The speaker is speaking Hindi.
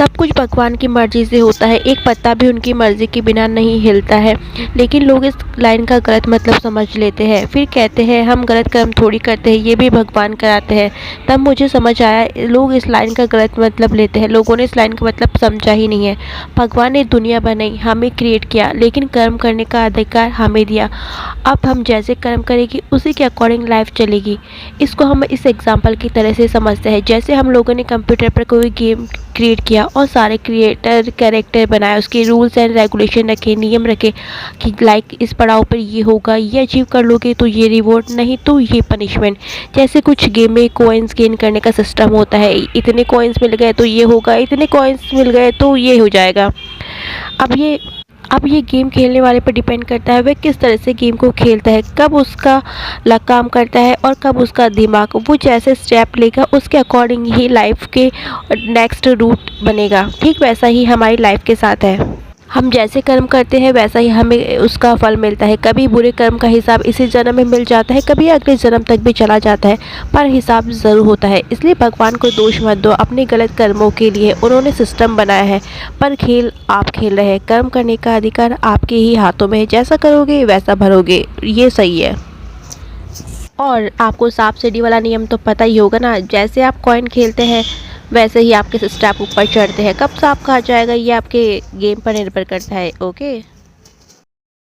सब कुछ भगवान की मर्ज़ी से होता है, एक पत्ता भी उनकी मर्ज़ी के बिना नहीं हिलता है। लेकिन लोग इस लाइन का गलत मतलब समझ लेते हैं, फिर कहते हैं हम गलत कर्म थोड़ी करते हैं, ये भी भगवान कराते हैं। तब मुझे समझ आया लोग इस लाइन का गलत मतलब लेते हैं, लोगों ने इस लाइन का मतलब समझा ही नहीं है। भगवान ने दुनिया बनाई, हमें क्रिएट किया, लेकिन कर्म करने का अधिकार हमें दिया। अब हम जैसे कर्म करेंगे उसी के अकॉर्डिंग लाइफ चलेगी। इसको हम इस एग्जाम्पल की तरह से समझते हैं, जैसे हम लोगों ने कंप्यूटर पर कोई गेम क्रिएट किया और सारे क्रिएटर कैरेक्टर बनाए, उसके रूल्स एंड रेगुलेशन रखे, नियम रखे कि लाइक इस पड़ाव पर ये होगा, ये अचीव कर लोगे तो ये रिवॉर्ड, नहीं तो ये पनिशमेंट। जैसे कुछ गेम में कॉइन्स गेन करने का सिस्टम होता है, इतने कॉइन्स मिल गए तो ये होगा, इतने कॉइन्स मिल गए तो ये हो जाएगा। अब ये गेम खेलने वाले पर डिपेंड करता है वह किस तरह से गेम को खेलता है, कब उसका लक काम करता है और कब उसका दिमाग। वो जैसे स्टेप लेगा उसके अकॉर्डिंग ही लाइफ के नेक्स्ट रूट बनेगा। ठीक वैसा ही हमारी लाइफ के साथ है, हम जैसे कर्म करते हैं वैसा ही हमें उसका फल मिलता है। कभी बुरे कर्म का हिसाब इसी जन्म में मिल जाता है, कभी अगले जन्म तक भी चला जाता है, पर हिसाब ज़रूर होता है। इसलिए भगवान को दोष मत दो अपने गलत कर्मों के लिए, उन्होंने सिस्टम बनाया है, पर खेल आप खेल रहे हैं। कर्म करने का अधिकार आपके ही हाथों में है, जैसा करोगे वैसा भरोगे, ये सही है। और आपको सांप सीढ़ी वाला नियम तो पता ही होगा ना, जैसे आप कॉइन खेलते हैं वैसे ही आपके स्टेप ऊपर चढ़ते हैं। कब सांप कहाँ जाएगा ये आपके गेम पर निर्भर करता है। ओके।